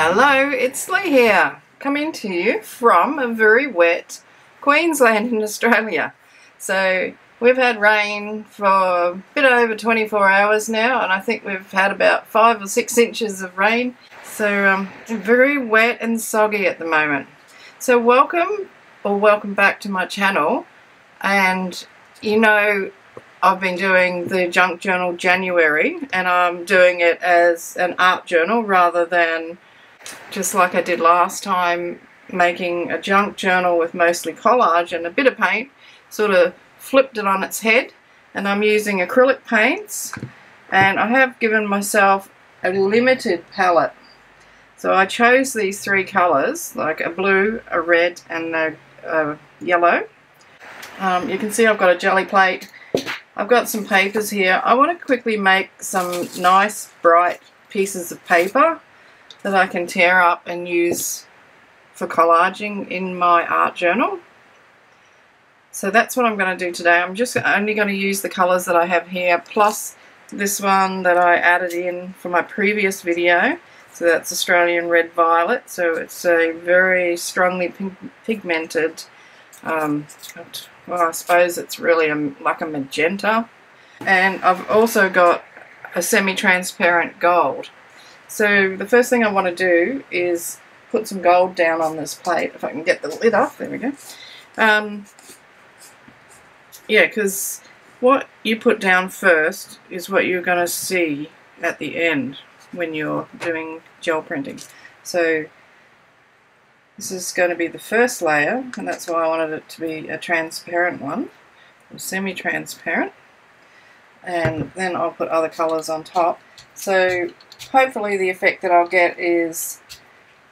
Hello, it's Leigh here, coming to you from a very wet Queensland in Australia. So we've had rain for a bit over 24 hours now, and I think we've had about 5 or 6 inches of rain. So very wet and soggy at the moment. So welcome back to my channel. And you know, I've been doing the junk journal January, and I'm doing it as an art journal rather than just like I did last time, making a junk journal with mostly collage and a bit of paint. Sort of flipped it on its head, and I'm using acrylic paints, and I have given myself a limited palette. So I chose these 3 colours, like a blue, a red and a yellow. You can see I've got a jelly plate. I've got some papers here. I want to quickly make some nice bright pieces of paper that I can tear up and use for collaging in my art journal. So that's what I'm going to do today. I'm just only going to use the colours that I have here, plus this one that I added in for my previous video. So that's Australian Red Violet. So it's a very strongly pigmented, well, I suppose it's really like a magenta. And I've also got a semi-transparent gold. So the first thing I want to do is put some gold down on this plate. If I can get the lid off, there we go. Yeah, because what you put down first is what you're going to see at the end when you're doing gel printing. So this is going to be the first layer, and that's why I wanted it to be a transparent one, or semi-transparent. And then I'll put other colours on top. So hopefully the effect that I'll get is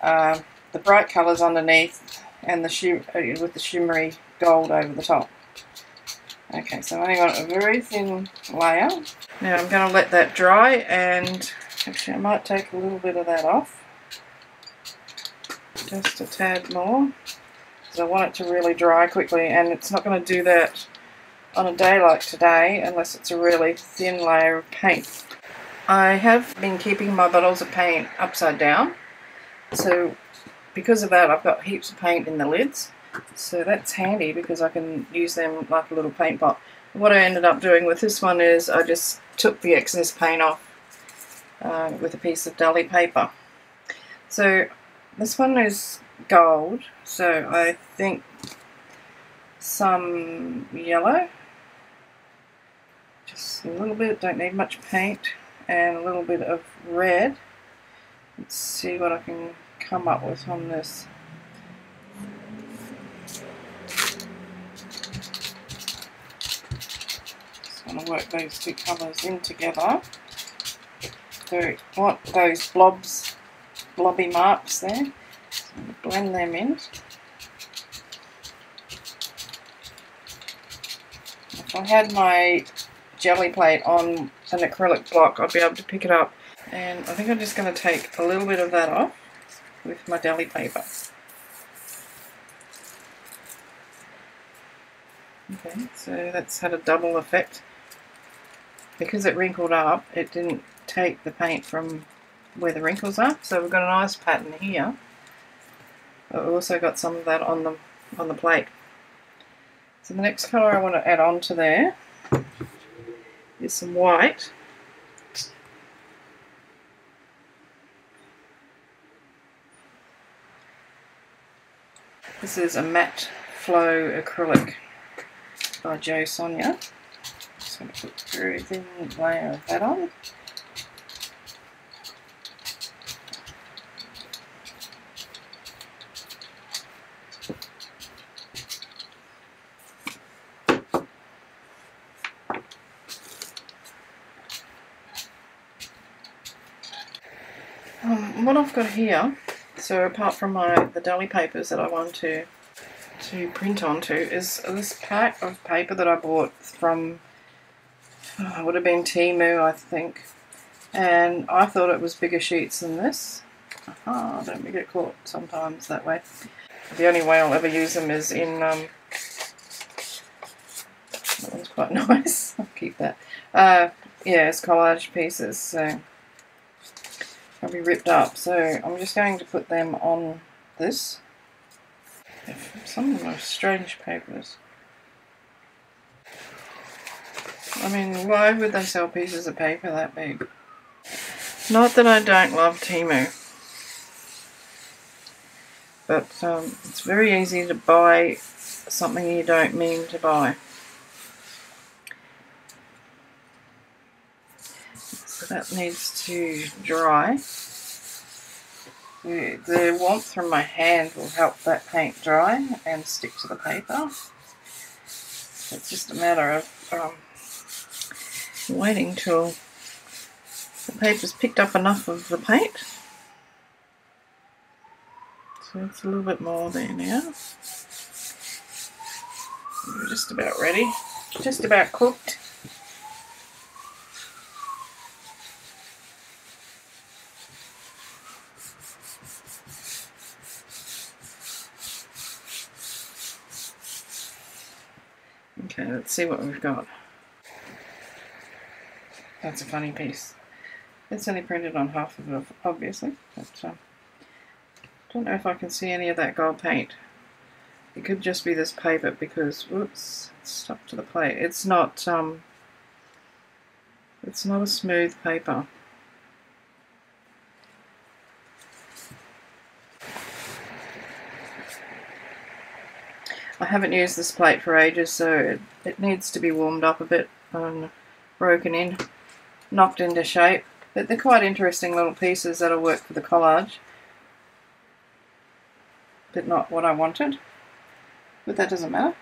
the bright colours underneath and with the shimmery gold over the top. Okay, so I only got a very thin layer. Now I'm going to let that dry, and actually I might take a little bit of that off. Just a tad more, because I want it to really dry quickly, and it's not going to do that on a day like today unless it's a really thin layer of paint. I have been keeping my bottles of paint upside down, so because of that I've got heaps of paint in the lids, so that's handy because I can use them like a little paint pot. What I ended up doing with this one is I just took the excess paint off with a piece of deli paper. So this one is gold, so I think some yellow, just a little bit, don't need much paint, and a little bit of red. Let's see what I can come up with on this. Just want to work those 2 colours in together. So I want those blobby marks there. So blend them in. If I had my jelly plate on an acrylic block, I'd be able to pick it up. And I think I'm just going to take a little bit of that off with my deli paper. Okay, so that's had a double effect. Because it wrinkled up, it didn't take the paint from where the wrinkles are, so we've got a nice pattern here. But we've also got some of that on the plate. So the next colour I want to add on to there is some white. This is a matte flow acrylic by Jo Sonia. Just going to put a very thin layer of that on. What I've got here, so apart from the deli papers that I want to print onto, is this pack of paper that I bought from, it would have been Temu, I think, and I thought it was bigger sheets than this. Don't we get caught sometimes that way? The only way I'll ever use them is in, that one's quite nice, I'll keep that. Yeah, it's collage pieces, so probably ripped up. So I'm just going to put them on this. Some of them are strange papers. I mean, why would they sell pieces of paper that big? Not that I don't love Temu, but it's very easy to buy something you don't mean to buy. So that needs to dry. The warmth from my hand will help that paint dry and stick to the paper. It's just a matter of waiting till the paper's picked up enough of the paint. So it's a little bit more there now. We're just about ready, just about cooked. Okay, let's see what we've got. That's a funny piece. It's only printed on half of it, obviously, but don't know if I can see any of that gold paint. It could just be this paper because, whoops, it's stuck to the plate. It's not a smooth paper. I haven't used this plate for ages, so it needs to be warmed up a bit and broken in, knocked into shape. But they're quite interesting little pieces that'll work for the collage. But not what I wanted. But that doesn't matter.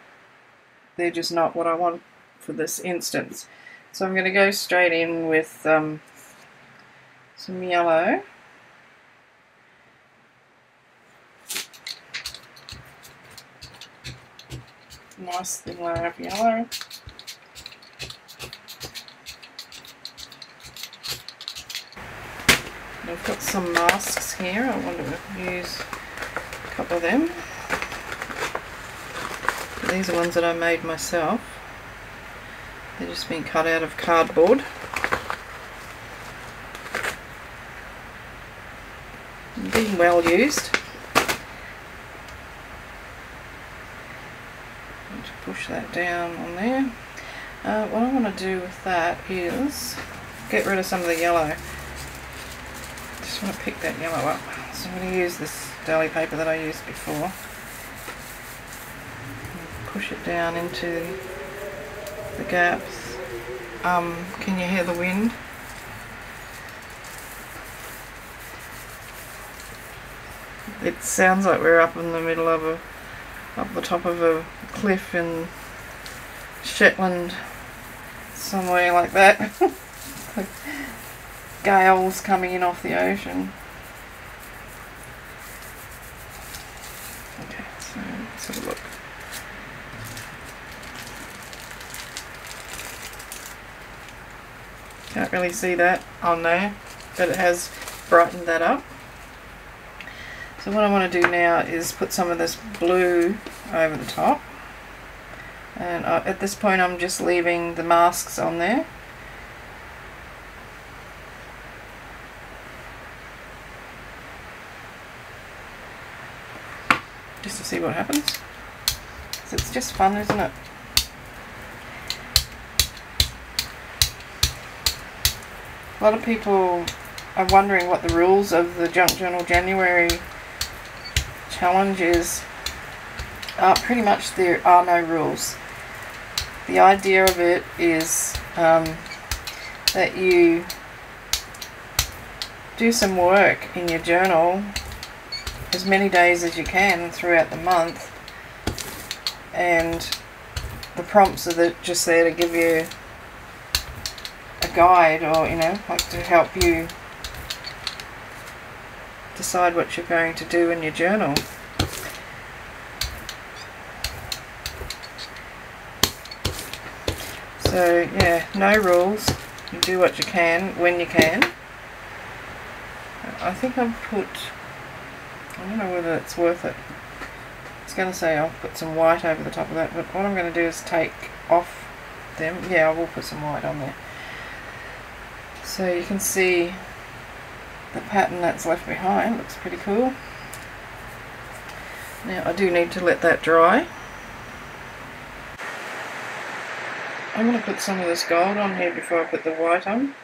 They're just not what I want for this instance. So I'm going to go straight in with some yellow. Nice thin layer of yellow. I've got some masks here. I want to use a couple of them. These are ones that I made myself. They've just been cut out of cardboard. Being well used. Push that down on there. What I want to do with that is get rid of some of the yellow. Just want to pick that yellow up. So I'm going to use this deli paper that I used before. Push it down into the gaps. Can you hear the wind? It sounds like we're up in the middle of up the top of a cliff in Shetland, somewhere like that. Gales coming in off the ocean. Okay, so let's have a look. Can't really see that on there, but it has brightened that up. So what I want to do now is put some of this blue over the top, and at this point I'm just leaving the masks on there. Just to see what happens. So it's just fun, isn't it? A lot of people are wondering what the rules of the Junk Journal January challenge is. Pretty much there are no rules. The idea of it is that you do some work in your journal as many days as you can throughout the month, and the prompts are just there to give you a guide, or like to help you decide what you're going to do in your journal. So yeah, no rules. You do what you can when you can. I think I've put, I don't know whether it's worth it. I was going to say I'll put some white over the top of that, but what I'm going to do is take off them. Yeah, I will put some white on there. So you can see the pattern that's left behind. Looks pretty cool. Now I do need to let that dry. I'm going to put some of this gold on here before I put the white on.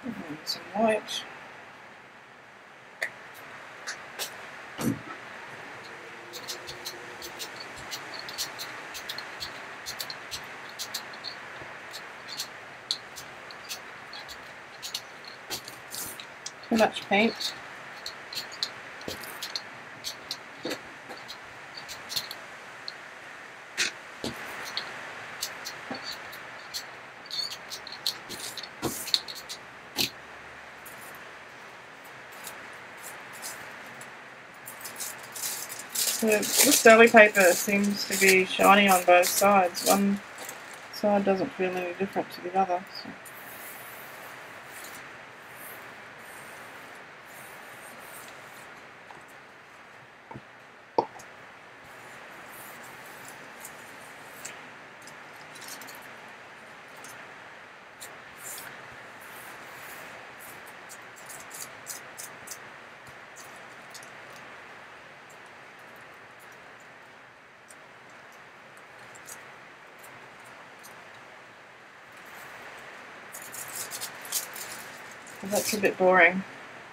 And some white. Too much paint. So this deli paper seems to be shiny on both sides. One side doesn't feel any different to the other. So. That's a bit boring.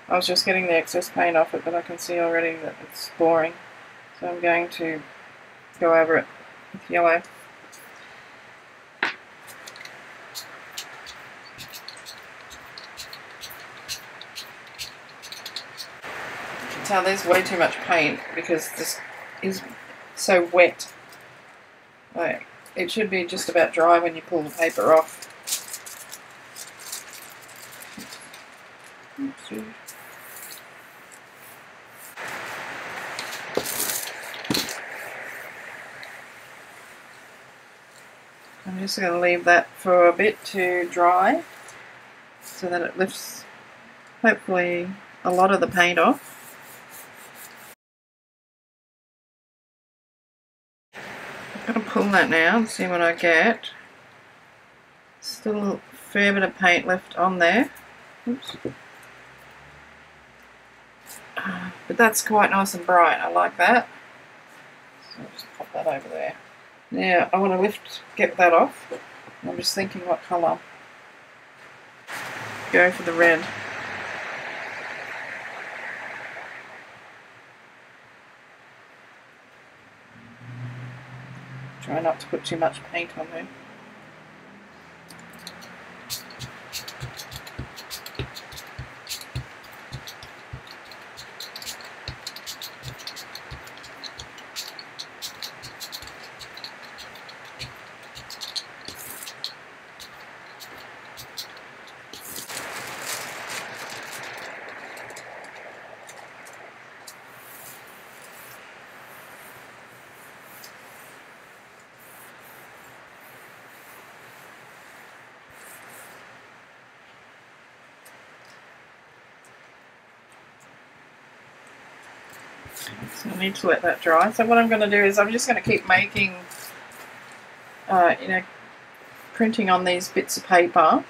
I was just getting the excess paint off it, but I can see already that it's boring. So I'm going to go over it with yellow. You can tell there's way too much paint because this is so wet. Like, it should be just about dry when you pull the paper off. I'm just going to leave that for a bit to dry so that it lifts hopefully a lot of the paint off. I'm going to pull that now and see what I get. Still a fair bit of paint left on there. Oops. But that's quite nice and bright. I like that. So I'll just pop that over there. Now I want to get that off. I'm just thinking what colour. Go for the red. Try not to put too much paint on there. So I need to let that dry. So what I'm going to do is I'm just going to keep making, printing on these bits of paper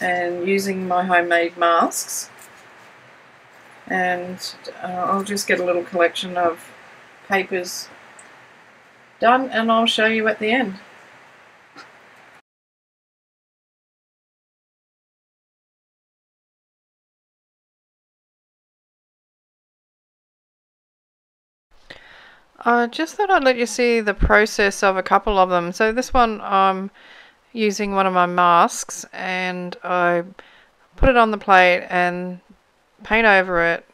and using my homemade masks. And I'll just get a little collection of papers done and I'll show you at the end. I just thought I'd let you see the process of a couple of them. So this one I'm using one of my masks and I put it on the plate and paint over it,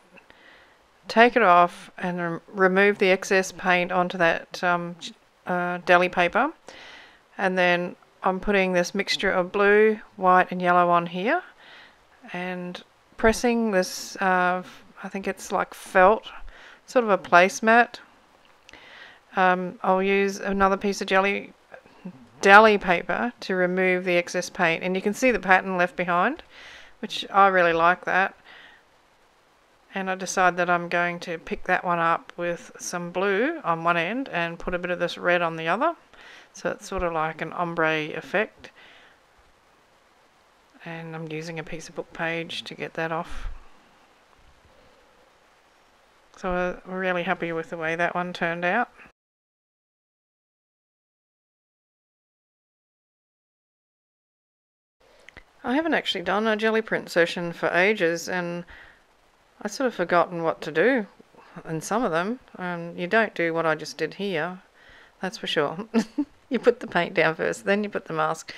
take it off and remove the excess paint onto that deli paper, and then I'm putting this mixture of blue, white and yellow on here and pressing this, I think it's like felt, sort of a placemat. I'll use another piece of deli paper to remove the excess paint, and you can see the pattern left behind, which I really like that. And I decide that I'm going to pick that one up with some blue on one end and put a bit of this red on the other. So it's sort of like an ombre effect. And I'm using a piece of book page to get that off. So we're really happy with the way that one turned out. I haven't actually done a jelly print session for ages, and I've sort of forgotten what to do in some of them. You don't do what I just did here, that's for sure. You put the paint down first, then you put the mask.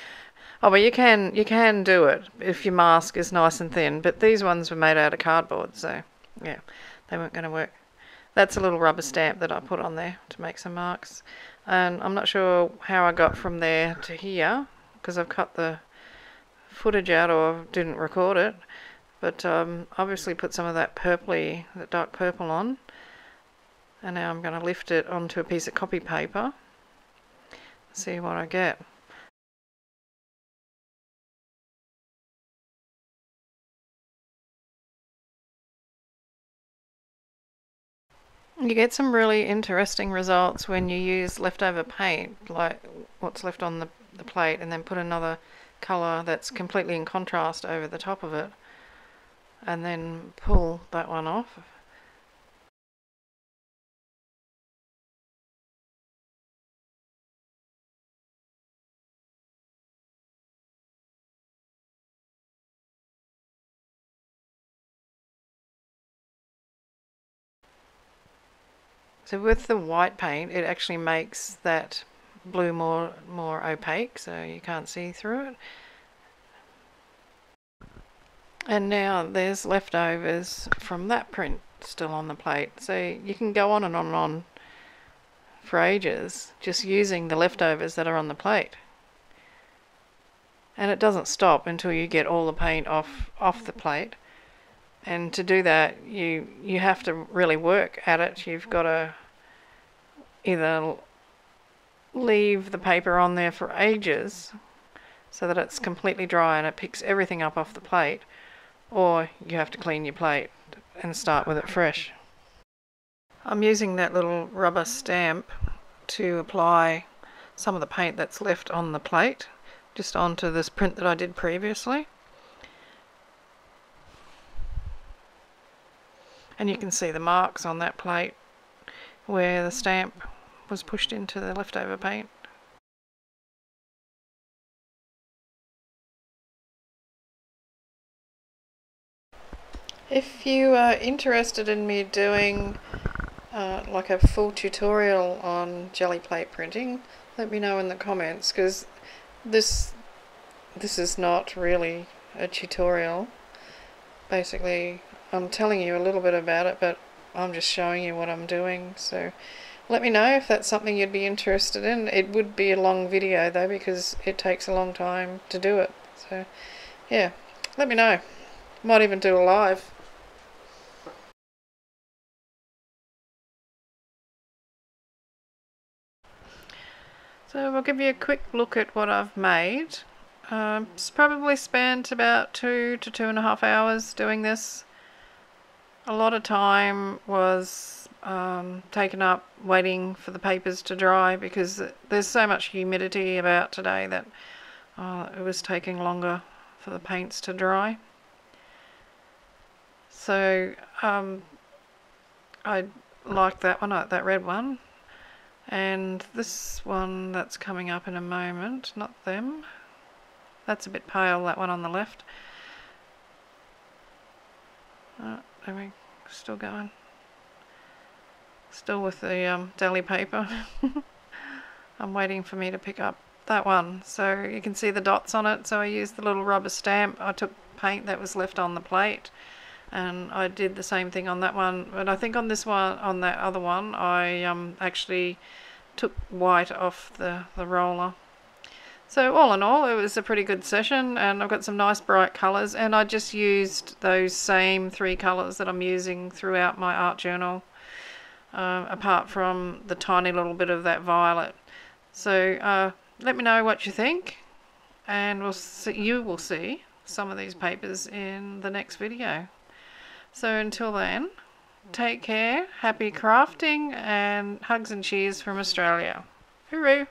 Oh, well, you can do it if your mask is nice and thin, but these ones were made out of cardboard, so yeah, they weren't going to work. That's a little rubber stamp that I put on there to make some marks, and I'm not sure how I got from there to here because I've cut the footage out or didn't record it, but obviously put some of that purpley, that dark purple on, and now I'm going to lift it onto a piece of copy paper, see what I get. You get some really interesting results when you use leftover paint, like what's left on the plate, and then put another colour that's completely in contrast over the top of it, and then pull that one off. So with the white paint, it actually makes that blue more opaque, so you can't see through it. And now there's leftovers from that print still on the plate, so you can go on and on and on for ages just using the leftovers that are on the plate. And it doesn't stop until you get all the paint off the plate. And to do that, you have to really work at it. You've got to either leave the paper on there for ages so that it's completely dry and it picks everything up off the plate, or you have to clean your plate and start with it fresh. I'm using that little rubber stamp to apply some of the paint that's left on the plate just onto this print that I did previously. And you can see the marks on that plate where the stamp was pushed into the leftover paint. If you are interested in me doing like a full tutorial on jelly plate printing, let me know in the comments, because this is not really a tutorial. Basically, I'm telling you a little bit about it, but I'm just showing you what I'm doing. So let me know if that's something you'd be interested in. It would be a long video though, because it takes a long time to do it. So yeah, let me know. Might even do a live. So I'll give you a quick look at what I've made. It's probably spent about 2 to 2.5 hours doing this. A lot of time was taken up waiting for the papers to dry, because there's so much humidity about today that it was taking longer for the paints to dry. So I like that one, that red one. And this one that's coming up in a moment, not them. That's a bit pale, that one on the left. There we still going. Still with the deli paper. I'm waiting for me to pick up that one. So you can see the dots on it. So I used the little rubber stamp. I took paint that was left on the plate, and I did the same thing on that one. But I think on this one, on that other one, I actually took white off the roller. So all in all, it was a pretty good session, and I've got some nice bright colours, and I just used those same 3 colours that I'm using throughout my art journal, apart from the tiny little bit of that violet. So let me know what you think, and you will see some of these papers in the next video. So until then, take care, happy crafting, and hugs and cheers from Australia. Hooroo!